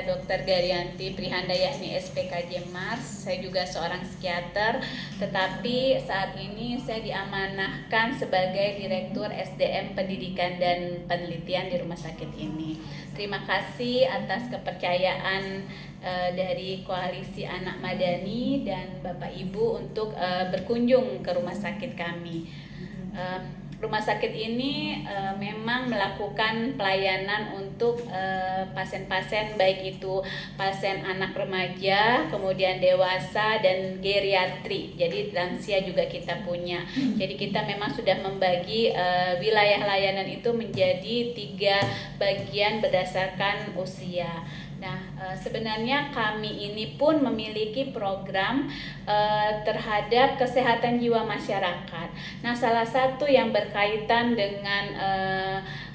Dr. Garyanti Prihandayani SPKJ Mars, saya juga seorang psikiater, tetapi saat ini saya diamanahkan sebagai Direktur SDM Pendidikan dan Penelitian di rumah sakit ini. Terima kasih atas kepercayaan dari Koalisi Anak Madani dan Bapak Ibu untuk berkunjung ke rumah sakit kami. Rumah sakit ini memang melakukan pelayanan untuk pasien-pasien, baik itu pasien anak remaja, kemudian dewasa, dan geriatri. Jadi lansia juga kita punya. Jadi kita memang sudah membagi wilayah layanan itu menjadi 3 bagian berdasarkan usia. Nah, sebenarnya kami ini pun memiliki program terhadap kesehatan jiwa masyarakat. Nah, salah satu yang berkaitan dengan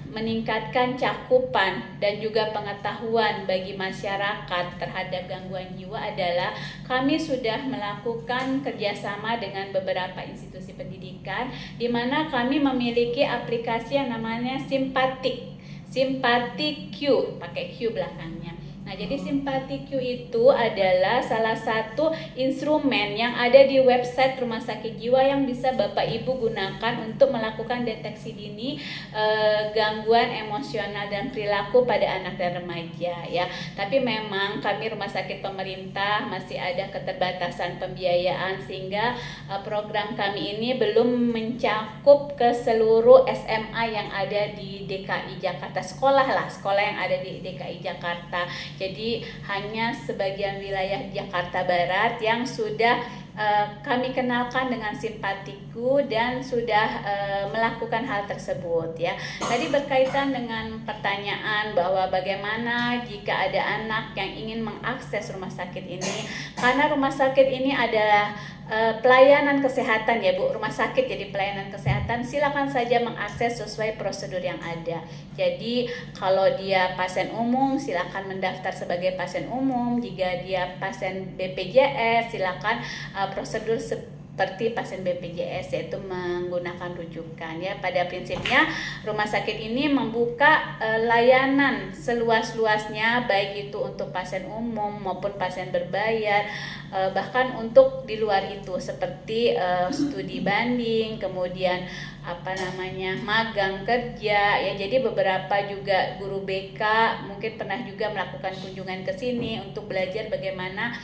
meningkatkan cakupan dan juga pengetahuan bagi masyarakat terhadap gangguan jiwa adalah kami sudah melakukan kerjasama dengan beberapa institusi pendidikan, di mana kami memiliki aplikasi yang namanya Simpatik Q, pakai Q belakangnya. Nah, jadi Simpatik Q itu adalah salah satu instrumen yang ada di website Rumah Sakit Jiwa yang bisa Bapak Ibu gunakan untuk melakukan deteksi dini gangguan emosional dan perilaku pada anak dan remaja ya. Tapi memang kami rumah sakit pemerintah masih ada keterbatasan pembiayaan sehingga program kami ini belum mencakup ke seluruh SMA yang ada di DKI Jakarta, sekolah yang ada di DKI Jakarta. Jadi hanya sebagian wilayah Jakarta Barat yang sudah kami kenalkan dengan Simpatiku dan sudah melakukan hal tersebut ya. Tadi berkaitan dengan pertanyaan bahwa bagaimana jika ada anak yang ingin mengakses rumah sakit ini, karena rumah sakit ini adalah pelayanan kesehatan ya Bu, rumah sakit jadi pelayanan kesehatan, silakan saja mengakses sesuai prosedur yang ada. Jadi kalau dia pasien umum silakan mendaftar sebagai pasien umum, jika dia pasien BPJS silakan prosedur seperti pasien BPJS, yaitu menggunakan rujukan ya. Pada prinsipnya rumah sakit ini membuka layanan seluas-luasnya, baik itu untuk pasien umum maupun pasien berbayar, bahkan untuk di luar itu seperti studi banding, kemudian magang kerja ya. Jadi beberapa juga guru BK mungkin pernah juga melakukan kunjungan ke sini untuk belajar bagaimana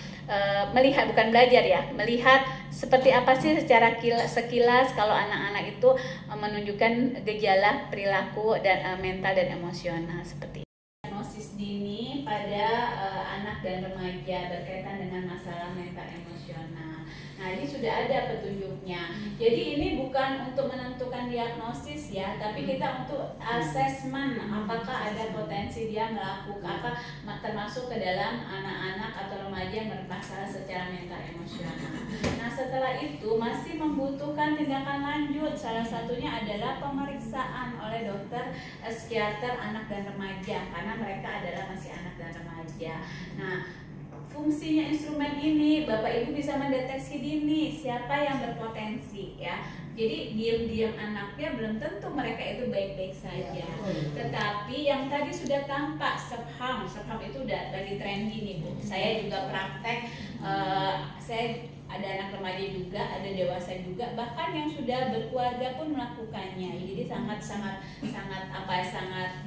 melihat seperti apa sih secara sekilas kalau anak-anak itu menunjukkan gejala perilaku dan mental dan emosional seperti diagnosis dini pada anak dan remaja berkaitan dengan masalah mental emosional. Nah, ini sudah ada petunjuknya. Jadi ini bukan untuk menentukan diagnosis ya, tapi kita untuk asesmen apakah ada potensi dia melakukan apa, termasuk ke dalam anak-anak atau remaja yang bermasalah secara mental emosional. Nah, setelah itu masih membutuhkan tindakan lanjut. Salah satunya adalah pemeriksaan oleh dokter psikiater anak dan remaja karena mereka adalah masih anak dan remaja. Nah, fungsinya instrumen ini Bapak Ibu bisa mendeteksi dini siapa yang berpotensi ya. Jadi diam-diam anaknya belum tentu mereka itu baik-baik saja. Tetapi yang tadi sudah tampak Subham itu udah lagi trendy nih Bu. Saya juga praktek, saya ada anak remaja juga, ada dewasa juga, bahkan yang sudah berkeluarga pun melakukannya. Jadi sangat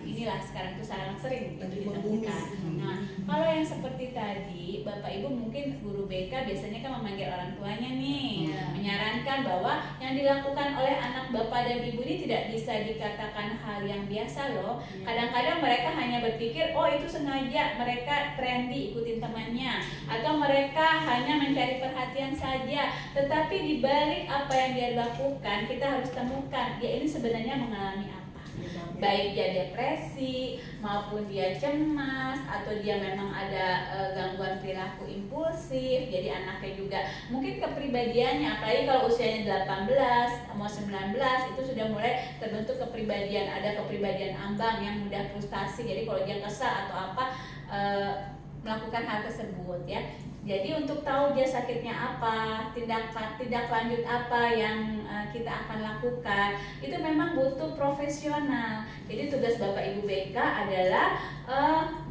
inilah sekarang itu sangat sering itu ditemukan. Nah, kalau yang seperti tadi, Bapak Ibu mungkin guru BK biasanya kan memanggil orang tuanya nih, menyarankan bahwa yang dilakukan oleh anak Bapak dan Ibu ini tidak bisa dikatakan hal yang biasa loh. Kadang-kadang mereka hanya berpikir, oh itu sengaja mereka trendy ikutin temannya, atau mereka hanya mencari perhatian saja. Tetapi di balik apa yang dia lakukan, kita harus temukan dia ini sebenarnya mengalami apa. Baik dia depresi maupun dia cemas atau dia memang ada gangguan perilaku impulsif. Jadi anaknya juga mungkin kepribadiannya, apalagi kalau usianya 18 mau 19 itu sudah mulai terbentuk kepribadian, ada kepribadian ambang yang mudah frustasi. Jadi kalau dia kesal atau apa melakukan hal tersebut ya. Jadi untuk tahu dia sakitnya apa, tindak lanjut apa yang kita akan lakukan, itu memang butuh profesional. Jadi tugas Bapak Ibu BK adalah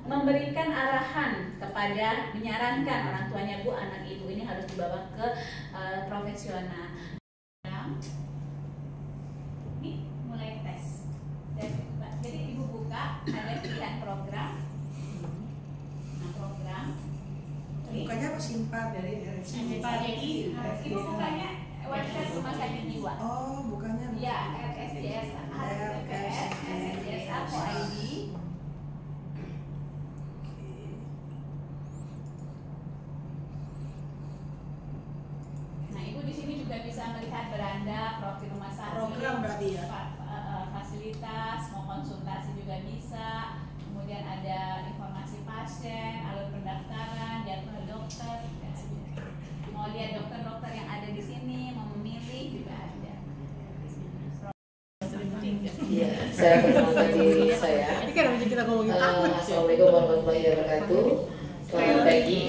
memberikan arahan kepada, menyarankan orang tuanya, Bu, anak ibu ini harus dibawa ke profesional. Ini mulai tes. Jadi ibu buka, ada pilihan program. Nah, program. Bukanya apa simpan dari simpan. Jadi ibu bukanya website Rumah Sakit Jiwa. Oh, bukannya ya, RSJS RSJS.id. Nah, ibu di sini juga bisa melihat beranda, profil rumah sakit, program berarti ya. Fasilitas, mau konsultasi juga bisa. Kemudian ada informasi pasien, alur pendaftaran, jadwal dokter, juga ada. Mau lihat dokter-dokter yang ada di sini, mau memilih juga ada. Iya, saya perkenalkan diri saya. Ini kan kita ngomongin Assalamualaikum warahmatullahi wabarakatuh. Selamat pagi.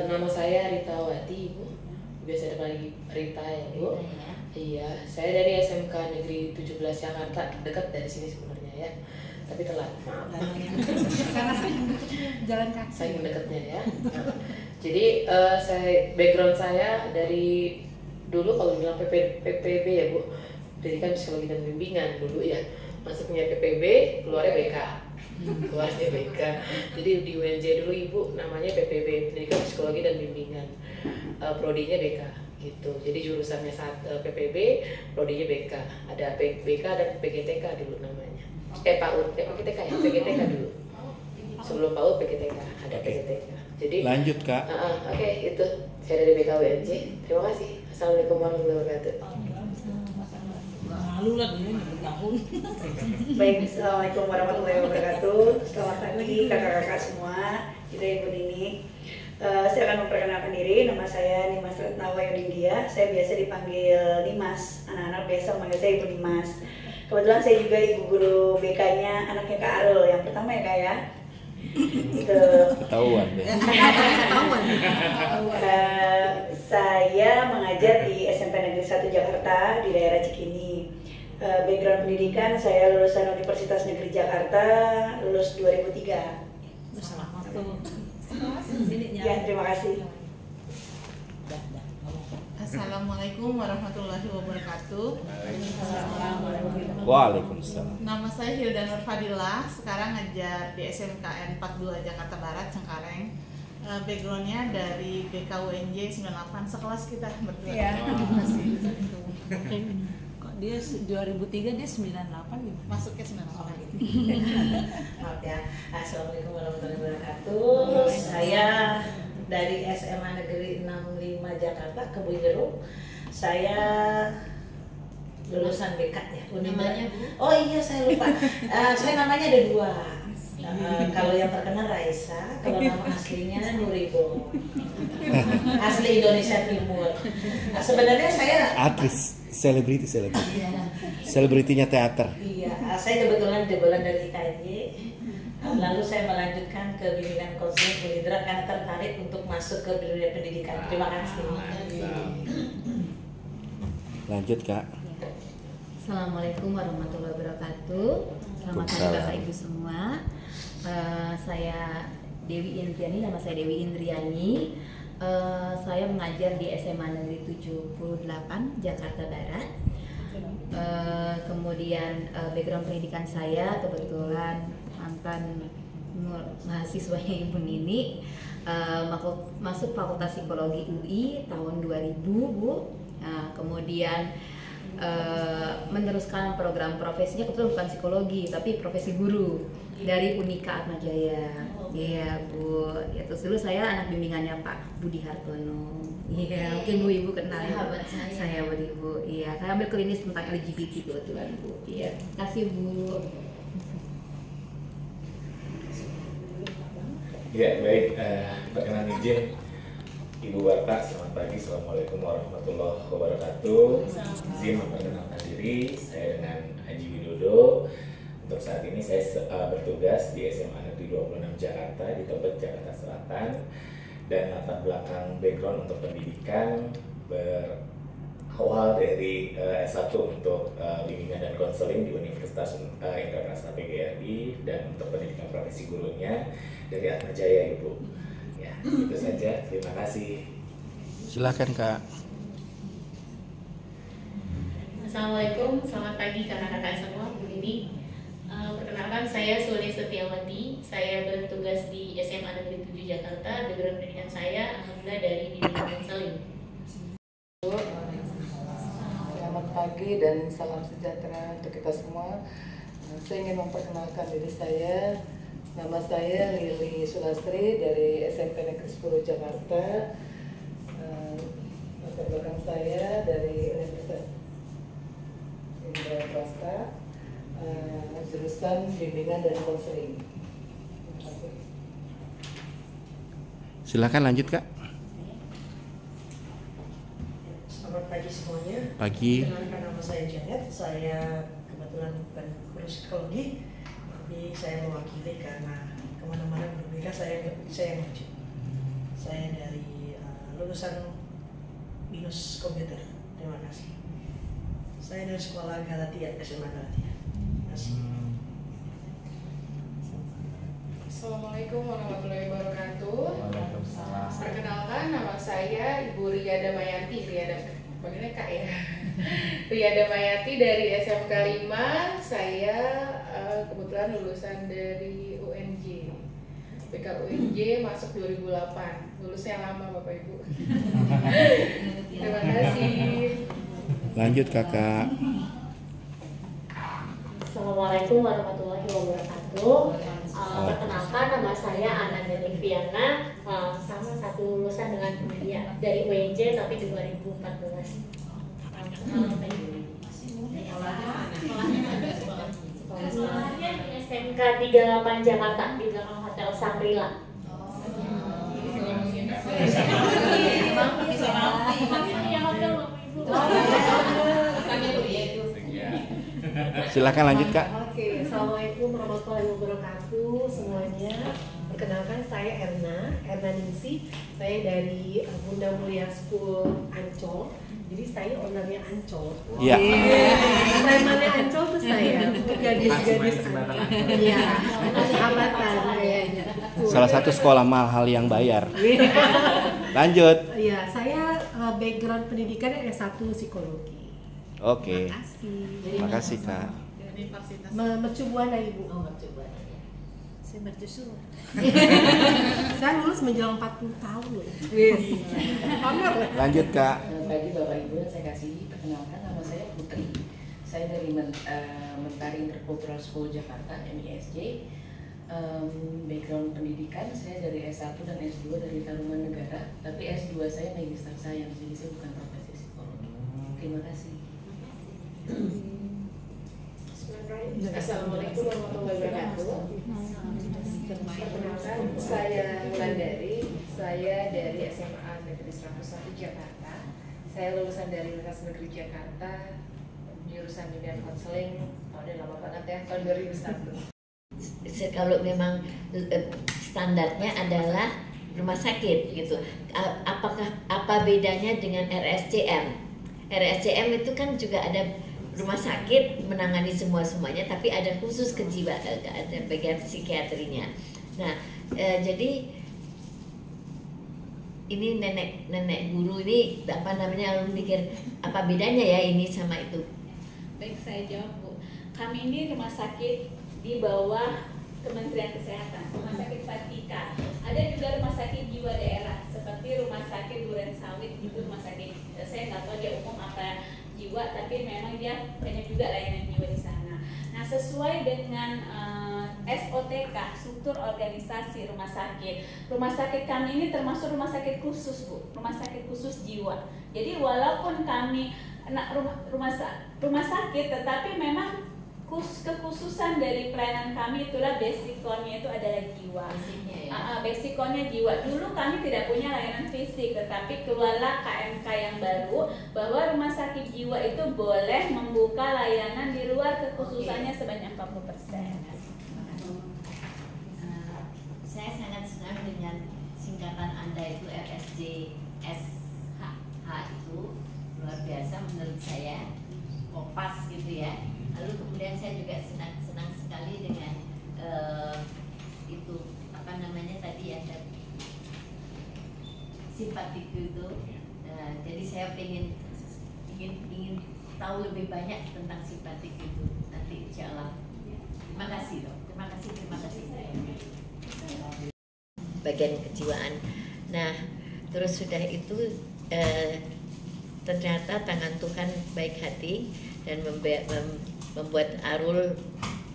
Nama saya Rita Wati, Ibu. Biasa dipanggil Rita ya, Bu. Iya, saya dari SMK Negeri 17 Jakarta, dekat dari sini sebenarnya ya. Tapi telat, maaf. karena jalan kaki. Saking dekatnya ya. Jadi background saya dari dulu kalau bilang PPB ya, Bu. Pendidikan Psikologi dan Bimbingan dulu ya. Masuknya PPB, keluarnya BK. Keluarnya BK. Jadi di UNJ dulu Ibu namanya PPB, Pendidikan Psikologi dan Bimbingan. Prodinya BK gitu. Jadi jurusannya PPB, prodinya BK. Ada BK dan PGTK dulu namanya. PAUD, PGTK ya, PGTK dulu. Sebelum PAUD PGTK, ada PGTK. Jadi lanjut Kak. Oke, itu saya dari BK UNJ. Terima kasih. Assalamualaikum warahmatullahi wabarakatuh. Malu lah dulu bertahun. Baik, assalamualaikum warahmatullahi wabarakatuh. Selamat pagi kakak-kakak semua. Kita Ibu Nini. Saya akan memperkenalkan diri. Nama saya Nimas Retnawa Yunindya. Saya biasa dipanggil Nimas. Anak-anak biasa memanggil saya Ibu Nimas. Kebetulan saya juga ibu guru BK-nya anaknya Kak Arul. Yang pertama ya Kak ya. Itu. Ketahuan deh. Ketahuan. Saya mengajar di SMP Negeri 1 Jakarta di daerah Cikini. Background pendidikan saya lulusan Universitas Negeri Jakarta, lulus 2003. Ya, terima kasih. Assalamualaikum warahmatullahi wabarakatuh. Waalaikumsalam. Nama saya Hilda Nur Fadilah. Sekarang ngajar di SMKN 42 Jakarta Barat, Cengkareng. Backgroundnya dari BKUNJ 98, sekelas kita berdua. Iya. Masih. Kok dia 2003 dia 98 gitu. Masuknya 98. Maaf ya. Assalamualaikum warahmatullahi wabarakatuh. Saya dari SMA Negeri 65 Jakarta, Kebun Saya lulusan BK ya. Namanya Bu? Oh iya, saya lupa. Saya namanya ada dua. Kalau yang terkenal Raisa, kalau nama aslinya Nuribo. Asli Indonesia Timur. Nah, sebenarnya saya Artis, selebriti. Selebritinya teater. Iya, saya kebetulan jebolan dari IKJ. Lalu saya melanjutkan ke bimbingan konseling Bulindra karena tertarik untuk masuk ke dunia pendidikan. Terima kasih. Lanjut Kak. Assalamualaikum warahmatullahi wabarakatuh. Selamat pagi Bapak Ibu semua. Saya Dewi Indriani, nama saya Dewi Indriani. Saya mengajar di SMA Negeri 78 Jakarta Barat. Kemudian background pendidikan saya kebetulan mantan mahasiswanya Ibu Nini, masuk Fakultas Psikologi UI tahun 2000 Bu. Kemudian meneruskan program profesinya kebetulan bukan psikologi tapi profesi guru dari Unika Atmajaya. Iya Bu, ya terus dulu saya anak bimbingannya Pak Budi Hartono. Iya, mungkin Bu Ibu kenal ya. Saya Bu Ibu. Iya, saya ambil klinis tentang LGBT kebetulan Bu. Iya, terima kasih Bu. Ya baik, perkenalan izin Ibu Bapak, selamat pagi, Assalamualaikum warahmatullahi wabarakatuh. Izin memperkenalkan diri, saya dengan Haji Widodo. Untuk saat ini saya bertugas di SMA Negeri 26 Jakarta di Tebet, Jakarta Selatan. Dan latar belakang background untuk pendidikan awal dari S1 untuk bimbingan dan konseling di Universitas Internasional PGRI dan untuk pendidikan profesi gurunya dari Atmajaya Ibu. Ya, itu saja. Terima kasih. Silakan Kak. Assalamualaikum, selamat pagi kakak-kakak semua, Bu Dini. Perkenalkan, saya Sule Setiawati. Saya bertugas di SMA Negeri 7 Jakarta. Background pendidikan saya alhamdulillah dari bimbingan konseling. Selamat pagi dan salam sejahtera untuk kita semua. Saya ingin memperkenalkan diri saya. Nama saya Lili Sulastri dari SMP Negeri 10 Jakarta. Latar belakang saya dari Universitas Indra Swasta, jurusan bimbingan dan konseling. Terima kasih. Silakan lanjut Kak. Selamat pagi semuanya. Pagi. Kenalkan, nama saya Janet. Saya kebetulan bukan guru psikologi, tapi saya mewakili karena kemana-mana berbeda. Saya maju. Saya dari lulusan BINUS Komputer. Terima kasih. Saya dari sekolah Galatia, SMA Galatia. Terima kasih. Assalamualaikum warahmatullahi wabarakatuh. Waalaikumsalam. Perkenalkan, nama saya Ibu Ria Damayati. Panggilnya Kak ya. Ria Damayati dari SMK 5. Saya kebetulan lulusan dari UNJ. PK UNJ masuk 2008. Lulusnya lama Bapak Ibu. Terima kasih. Lanjut Kakak. Assalamualaikum warahmatullahi wabarakatuh. Perkenalkan, nama saya Ananda Liviana, sama satu lulusan dengan dia dari UNJ tapi di 2014. Sekolahnya di SMK 38 Jakarta di belakang Hotel Sangrila. Silakan lanjut Kak. Oke, assalamualaikum warahmatullahi wabarakatuh semuanya. Perkenalkan, saya Erna Ningsih. Saya dari Bunda Mulia School Ancol. Jadi saya ownernya Ancol. Iya. Premannya Ancol tuh saya. Gadis-gadis. Iya. Sahabatan kayaknya. Salah satu sekolah mahal yang bayar. Lanjut. Iya, saya background pendidikannya S1 psikologi. Oke. Terima Makasih Kak. Mercubuana Ibu. Oh, mercubuana. Saya mercusuar. Saya lulus menjelang 40 tahun loh. Lanjut Kak. Selamat pagi Bapak Ibu, saya kasih perkenalkan, nama saya Putri. Saya dari Mentari Intercultural School Jakarta, MISJ. Background pendidikan saya dari S1 dan S2 dari Taruman Negara, tapi S2 saya Magister Science, jadi saya bukan profesi psikologi. Terima kasih. Assalamualaikum warahmatullahi wabarakatuh. Perkenalkan, saya Wulandari. Saya dari SMA Negeri 101 Jakarta. Saya lulusan dari Universitas Negeri Jakarta, jurusan bimbingan konseling. Udah lama banget ya, tahun 2001. Kalau memang standarnya adalah rumah sakit gitu. Apa bedanya dengan RSCM? RSCM itu kan juga ada rumah sakit menangani semuanya, tapi ada khusus kejiwaan, ada bagian psikiatrinya. Nah, jadi ini nenek guru ini apa namanya mikir apa bedanya ya ini sama itu? Baik, saya jawab Bu. Kami ini rumah sakit di bawah Kementerian Kesehatan, Rumah Sakit Fatika. Ada juga rumah sakit jiwa daerah seperti Rumah Sakit Duren Sawit, itu rumah sakit. Saya nggak tahu dia umum apa jiwa, tapi memang dia banyak juga layanan jiwa di sana. Nah, sesuai dengan SOTK, struktur organisasi rumah sakit kami ini termasuk rumah sakit khusus Bu, rumah sakit khusus jiwa. Jadi walaupun kami rumah sakit, tetapi memang kekhususan dari pelayanan kami itulah basic core-nya itu adalah jiwa. Basic core-nya jiwa. Dulu kami tidak punya layanan fisik, tetapi keluarlah KMK yang baru bahwa rumah sakit jiwa itu boleh membuka layanan di luar kekhususannya sebanyak 40%. Saya sangat senang dengan singkatan Anda itu RSJ SH itu luar biasa menurut saya, pas gitu ya. Lalu kemudian saya juga senang sekali dengan itu apa namanya tadi ada simpatik itu. Jadi saya ingin tahu lebih banyak tentang simpatik itu nanti insya Allah. Terima kasih dok. Terima kasih. Bagian kejiwaan. Nah, terus sudah itu ternyata tangan Tuhan baik hati dan membuat Arul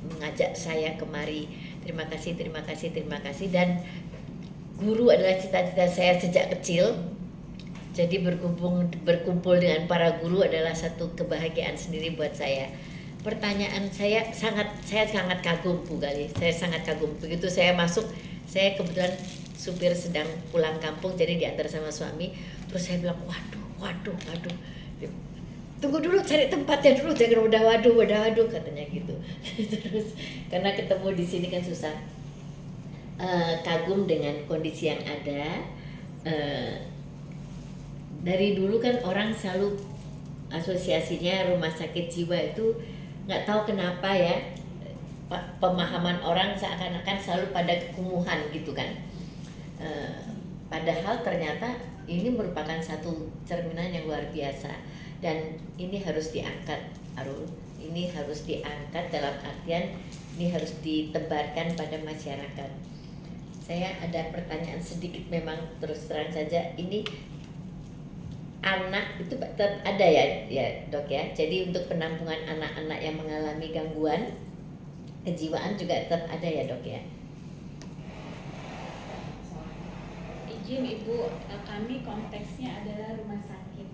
mengajak saya kemari. Terima kasih dan guru adalah cita-cita saya sejak kecil. Jadi berkumpul dengan para guru adalah satu kebahagiaan sendiri buat saya. Pertanyaan saya sangat kagum Bu Gali. Saya sangat kagum. Begitu saya masuk, saya kebetulan supir sedang pulang kampung, jadi diantar sama suami. Terus saya bilang, waduh. Tunggu dulu, cari tempatnya dulu, jangan udah waduh katanya gitu. Terus karena ketemu di sini kan susah. Kagum dengan kondisi yang ada. Dari dulu kan orang selalu asosiasinya rumah sakit jiwa itu nggak tahu kenapa ya, pemahaman orang seakan-akan selalu pada kekumuhan gitu kan. Padahal ternyata ini merupakan satu cerminan yang luar biasa dan ini harus diangkat, Arul. Ini harus diangkat dalam artian ini harus ditebarkan pada masyarakat. Saya ada pertanyaan sedikit memang terus terang saja, ini anak itu tetap ada ya dok ya. Jadi untuk penampungan anak-anak yang mengalami gangguan kejiwaan juga tetap ada ya dok ya. Izin Ibu, kami konteksnya adalah rumah sakit.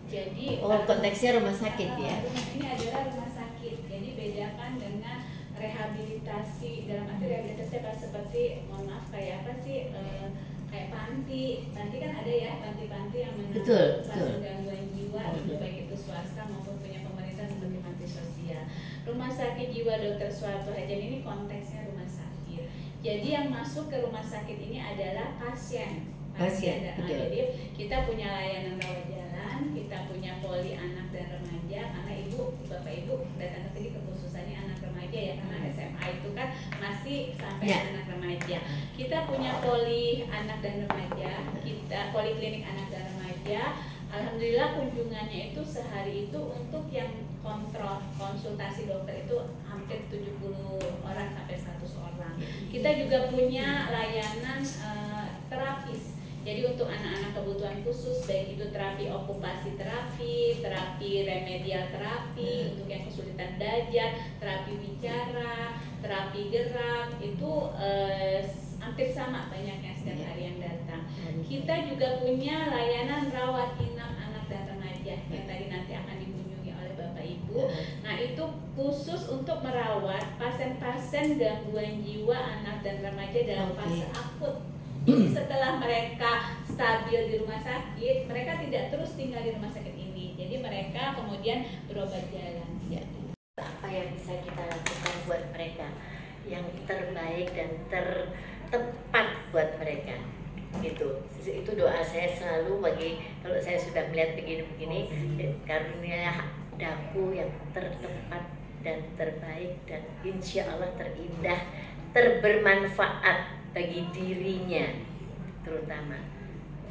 Jadi konteksnya rumah sakit ya. Ini adalah rumah sakit. Jadi bedakan dengan rehabilitasi. Dalam arti rehabilitasi seperti mohon maaf kayak apa sih? Kayak panti kan ada ya, panti-panti yang menangani pasien gangguan jiwa, baik itu swasta maupun punya pemerintah seperti panti sosial. Rumah sakit jiwa Dr. Suharto Hadjam ini konteksnya rumah sakit. Jadi yang masuk ke rumah sakit ini adalah pasien. Jadi kita punya layanan rawat jalan, kita punya poli anak dan remaja, karena bapak ibu datang ke sini kekhususannya anak remaja ya, karena SMA itu kan masih sampai anak remaja. Kita punya poli anak dan remaja, kita poliklinik anak dan remaja. Alhamdulillah kunjungannya itu sehari itu untuk yang kontrol konsultasi dokter itu hampir 70 orang sampai 100 orang. Kita juga punya layanan terapis. Jadi untuk anak-anak kebutuhan khusus, baik itu terapi okupasi terapi remedial terapi, untuk yang kesulitan belajar, terapi bicara, terapi gerak, itu hampir sama banyaknya setiap hari yang datang. Kita juga punya layanan rawat inap anak dan remaja yang tadi nanti akan dikunjungi oleh Bapak Ibu. Nah itu khusus untuk merawat pasien-pasien gangguan jiwa anak dan remaja dalam fase akut. Jadi setelah mereka stabil di rumah sakit, mereka tidak terus tinggal di rumah sakit ini. Jadi mereka kemudian berobat jalan. Ya. Apa yang bisa kita lakukan buat mereka yang terbaik dan tertepat buat mereka? Itu doa saya selalu kalau saya sudah melihat begini-begini, karunialah daku yang tertepat dan terbaik dan insya Allah terindah, terbermanfaat bagi dirinya terutama.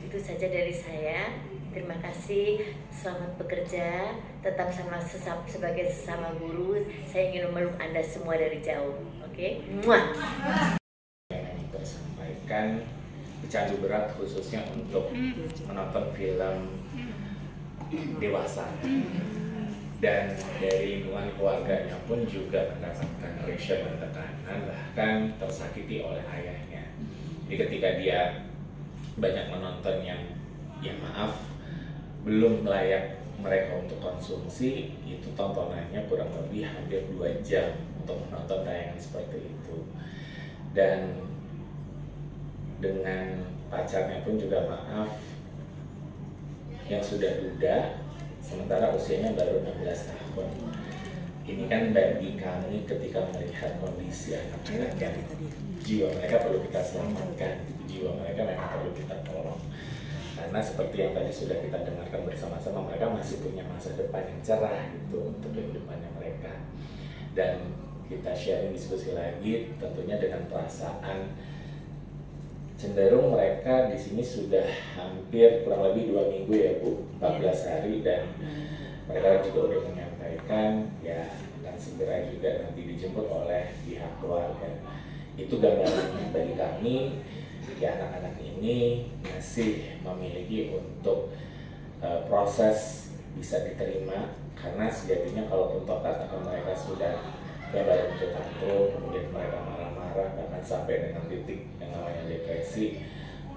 Itu saja dari saya. Terima kasih, selamat bekerja, tetap sebagai sesama guru. Saya ingin memeluk Anda semua dari jauh. Oke? Muah. Yang tersampaikan bercandu berat khususnya untuk menonton film dewasa. Dan dari lingkungan keluarganya pun juga mendapatkan pressure dan tekanan, bahkan tersakiti oleh ayahnya. Jadi ketika dia banyak menonton yang maaf belum layak mereka untuk konsumsi, itu tontonannya kurang lebih hampir 2 jam untuk menonton tayangan seperti itu. Dan dengan pacarnya pun juga maaf, yang sudah duda sementara usianya baru 16 tahun. Ini kan bagi kami ketika melihat kondisi anak-anak yang jiwa mereka perlu kita selamatkan, jiwa mereka memang perlu kita tolong. karena seperti yang tadi sudah kita dengarkan bersama-sama, mereka masih punya masa depan yang cerah gitu untuk kehidupannya mereka. Dan kita sharing diskusi lagi tentunya dengan perasaan cenderung mereka di sini sudah hampir kurang lebih 2 minggu ya Bu, 14 hari, dan mereka juga udah menyampaikan ya akan segera juga nanti dijemput oleh pihak keluarga. Itu gambarannya bagi kami ya, anak-anak ini masih memiliki untuk proses bisa diterima, karena sejatinya kalaupun toh katakan mereka sudah gambar untuk tantrum, kemudian mereka marah-marah bahkan sampai dengan titik yang namanya depresi,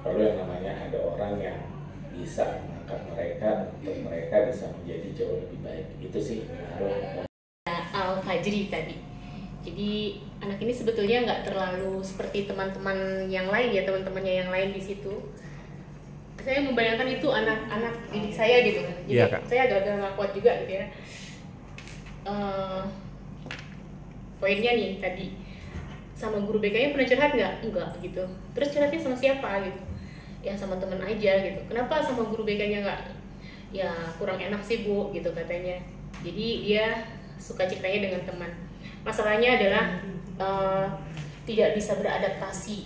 perlu yang namanya ada orang yang bisa mengangkat mereka untuk mereka bisa menjadi jauh lebih baik. Itu sih ngaruh. Al-Fajri tadi. Jadi anak ini sebetulnya nggak terlalu seperti teman-teman yang lain ya, teman-temannya yang lain di situ. Saya membayangkan itu anak-anak didik saya gitu. Jadi Iya, Kak. saya agak-agak nggak kuat juga gitu ya. Poinnya nih tadi, sama guru BK-nya pernah curhat nggak? Enggak gitu. Terus curhatnya sama siapa gitu? Ya sama teman aja gitu. Kenapa sama guru BK-nya nggak? Ya kurang enak sih Bu gitu katanya. Jadi dia suka ceritanya dengan teman. Masalahnya adalah tidak bisa beradaptasi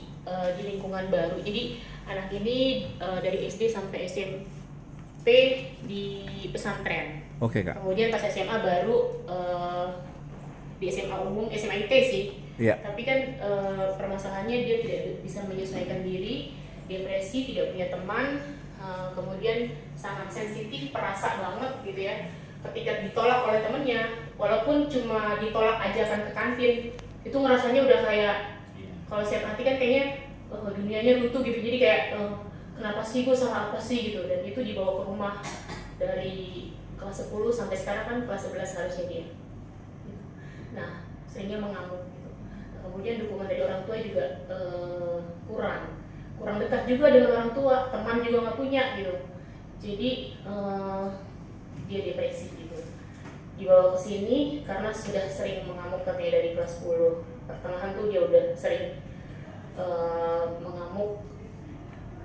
di lingkungan baru. Jadi anak ini dari SD sampai SMP di pesantren. Oke, Kak. Kemudian pas SMA baru di SMA umum, SMA IT sih. Iya. Tapi kan permasalahannya dia tidak bisa menyesuaikan diri, depresi, tidak punya teman, kemudian sangat sensitif, perasa banget gitu ya. Ketika ditolak oleh temennya, walaupun cuma ditolak ajakan ke kantin, itu ngerasanya udah kayak, kalau siap hati kan kayaknya dunianya runtuh gitu. Jadi kayak kenapa sih gue salah apa sih gitu. Dan itu dibawa ke rumah dari kelas 10 sampai sekarang kan kelas 11 harusnya dia. Nah seringnya mengamuk gitu. Nah, kemudian dukungan dari orang tua juga kurang dekat juga dengan orang tua, teman juga nggak punya gitu. Jadi dia depresi gitu. Dibawa ke sini karena sudah sering mengamuk katanya dari kelas 10. Pertengahan tuh dia udah sering mengamuk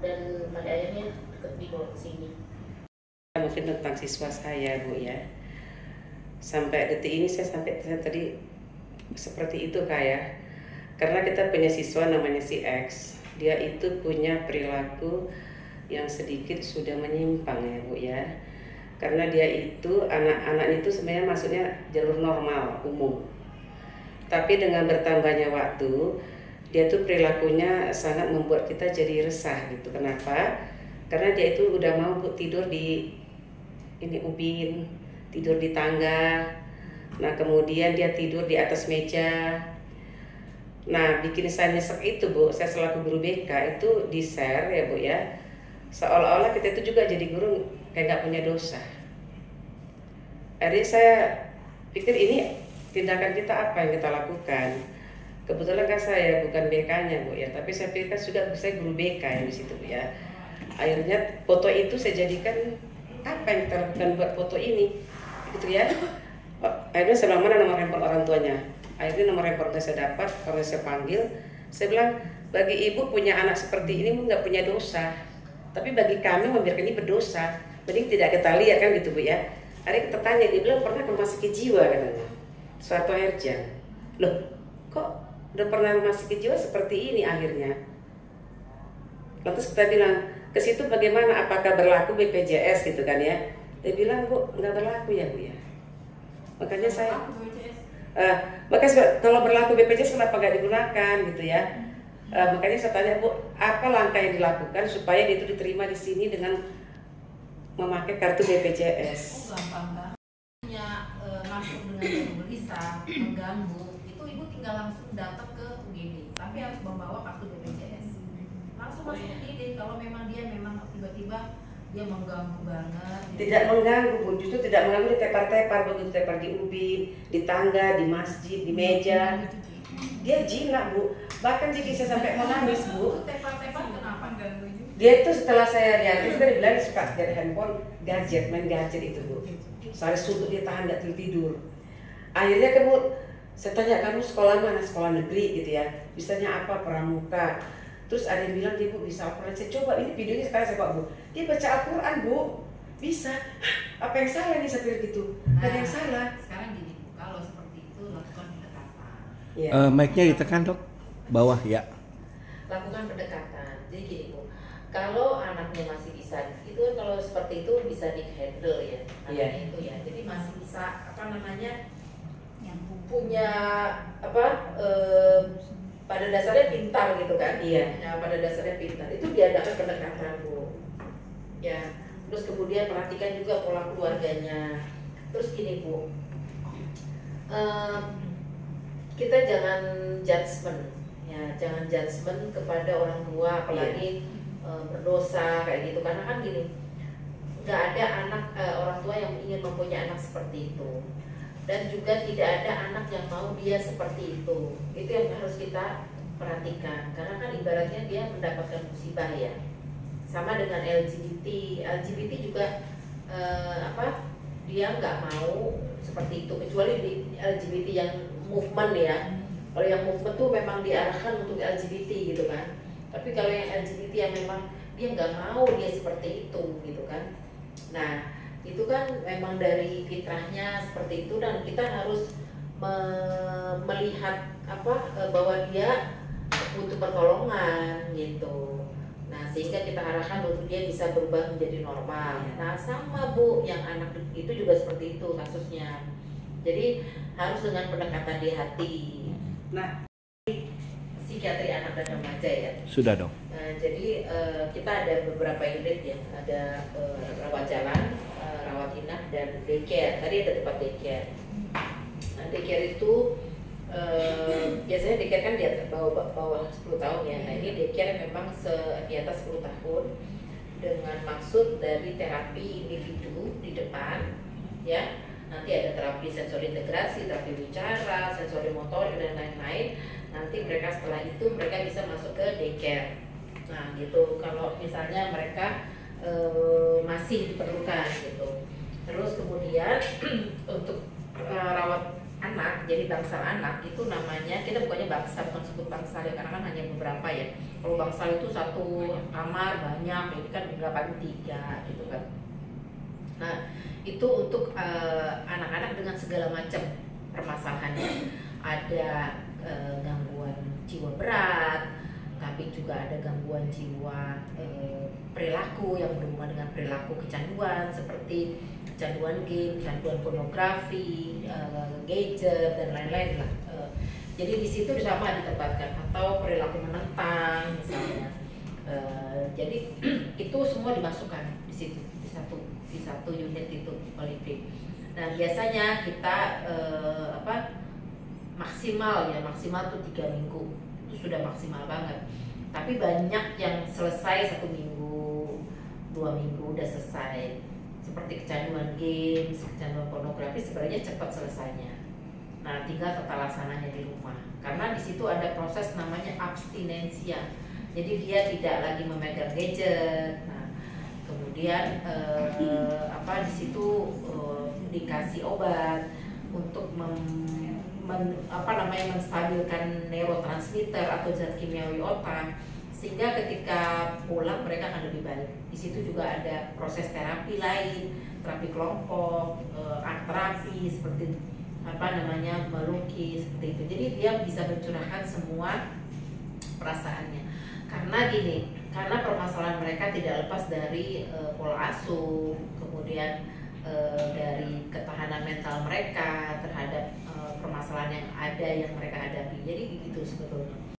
dan pada akhirnya dibawa ke sini. Mungkin tentang siswa saya Bu ya. Sampai detik ini saya tadi seperti itu Kak ya. Karena kita punya siswa namanya si X. Dia itu punya perilaku yang sedikit sudah menyimpang ya Bu ya. Karena dia itu anak-anak itu sebenarnya masuknya jalur normal umum, tapi dengan bertambahnya waktu dia tuh perilakunya sangat membuat kita jadi resah gitu. Kenapa? Karena dia itu udah mau Bu tidur di ubin, tidur di tangga. Nah kemudian dia tidur di atas meja. Nah bikin saya nyesek itu Bu, saya selaku guru BK itu di share ya Bu ya, seolah-olah kita itu juga jadi guru kayak gak punya dosa. Akhirnya saya pikir ini tindakan kita apa yang kita lakukan. Kebetulan kan saya bukan BK-nya Bu ya, tapi saya pikir kan juga saya guru BK yang di situ Bu ya. Akhirnya foto itu saya jadikan apa yang kita lakukan buat foto ini gitu ya. Akhirnya saya bilang mana nomor handphone orang tuanya. Akhirnya nomor handphone saya dapat, kalau saya panggil, saya bilang bagi ibu punya anak seperti ini nggak punya dosa. Tapi bagi kami membiarkan ini berdosa, mending tidak kita lihat kan gitu Bu ya. Hari kita tanya, dia bilang pernah ke rumah sakit jiwa katanya, Suharto Herja. Loh, kok udah pernah rumah sakit jiwa seperti ini akhirnya? Lantas kita bilang, ke situ bagaimana? Apakah berlaku BPJS gitu kan ya? Dia bilang Bu, nggak berlaku ya Bu ya. Makanya saya, makanya kalau berlaku BPJS kenapa nggak digunakan gitu ya? Makanya saya tanya Bu, apa langkah yang dilakukan supaya dia itu diterima di sini dengan memakai kartu BPJS? Gampang. Punya masuk dengan gelisah, mengganggu, itu ibu tinggal langsung datang ke UGD, tapi harus membawa kartu BPJS. Langsung masuk UGD kalau memang dia tiba-tiba dia mengganggu banget. Tidak mengganggu Bu, justru tidak mengganggu, di tepar-tepar, begitu tepar di ubin, di tangga, di masjid, di meja. Dia jinak Bu, bahkan dia bisa sampai menangis Bu. Tepar-tepar kenapa ganggu juga? Dia itu setelah saya lihat, itu kan dibilang suka dari handphone, gadget, main gadget itu Bu. Saya suntuk dia tahan gak tidur. Akhirnya saya tanya, kamu sekolah mana? Sekolah negeri gitu ya. Bisanya apa? Pramuka. Terus ada yang bilang dia Bu bisa Al-Quran. Saya coba ini videonya sekarang saya bawa Bu. Dia baca Al-Quran Bu, bisa. Hah, apa yang salah nih saya pikir gitu? Gak ada yang salah. Sekarang gini Bu, kalau seperti itu lakukan pendekatan. Mic-nya ditekan dok, bawah ya. Lakukan pendekatan. Jadi gini Bu, kalau anaknya masih bisa, itu kan kalau seperti itu bisa di-handle ya, anaknya itu ya. Jadi masih bisa apa namanya, yang punya apa, pada dasarnya pintar gitu kan? Iya. Nah, pada dasarnya pintar itu diadakan pendekatan Bu. Ya, terus kemudian perhatikan juga pola keluarganya. Terus gini Bu, kita jangan judgement. Ya, jangan judgement kepada orang tua, apalagi berdosa kayak gitu, karena kan gini, nggak ada anak orang tua yang ingin mempunyai anak seperti itu, dan juga tidak ada anak yang mau dia seperti itu yang harus kita perhatikan, karena kan ibaratnya dia mendapatkan musibah ya, sama dengan LGBT juga apa, dia nggak mau seperti itu, kecuali di LGBT yang movement ya. Kalau yang movement tuh memang diarahkan untuk LGBT gitu kan. Tapi kalau yang LGBT yang memang dia nggak mau dia seperti itu gitu kan. Nah itu kan memang dari fitrahnya seperti itu, dan kita harus melihat apa, bahwa dia butuh pertolongan gitu. Nah sehingga kita arahkan untuk dia bisa berubah menjadi normal. Nah sama Bu, yang anak itu juga seperti itu kasusnya. Jadi harus dengan pendekatan di hati. Nah psikiatri anak dan remaja ya. Sudah dong. Jadi kita ada beberapa unit ya, ada rawat jalan, rawat inap, dan daycare. Tadi ada tempat daycare. Nah, daycare itu biasanya daycare kan di atas bawah 10 tahun ya. Nah ini daycare memang di atas 10 tahun dengan maksud dari terapi individu di depan ya. Nanti ada terapi sensori integrasi, terapi bicara, sensori motorik dan lain-lain. Nanti mereka setelah itu mereka bisa masuk ke daycare. Nah gitu, kalau misalnya mereka masih diperlukan gitu. Terus kemudian untuk rawat anak, jadi bangsal anak itu namanya, kita bukannya bangsa, bukan sebut bangsal ya, karena kan hanya beberapa ya. Kalau bangsal itu satu kamar banyak, ini kan nggak paling 3 gitu kan. Nah itu untuk anak-anak dengan segala macam permasalahannya. Ada gangguan jiwa berat, tapi juga ada gangguan jiwa perilaku yang berhubungan dengan perilaku kecanduan, seperti kecanduan game, kecanduan pornografi, gadget dan lain-lain lah. Jadi di situ sama ditempatkan, atau perilaku menentang misalnya. Jadi itu semua dimasukkan di situ, di satu unit itu Olympic. Nah biasanya kita maksimal tuh 3 minggu itu sudah maksimal banget. Tapi banyak yang selesai 1 minggu, 2 minggu udah selesai. Seperti kecanduan games, kecanduan pornografi sebenarnya cepat selesainya. Nah tinggal tata laksananya di rumah. Karena di situ ada proses namanya abstinensia. Jadi dia tidak lagi memegang gadget. Nah kemudian di situ dikasih obat untuk menstabilkan neurotransmitter atau zat kimiawi otak, sehingga ketika pulang mereka akan lebih baik. Di situ juga ada proses terapi lain, terapi kelompok, art terapi seperti melukis seperti itu. Jadi dia bisa mencurahkan semua perasaannya. Karena permasalahan mereka tidak lepas dari pola asuh, kemudian dari ketahanan mental mereka terhadap permasalahan yang ada yang mereka hadapi. Jadi begitu sebetulnya.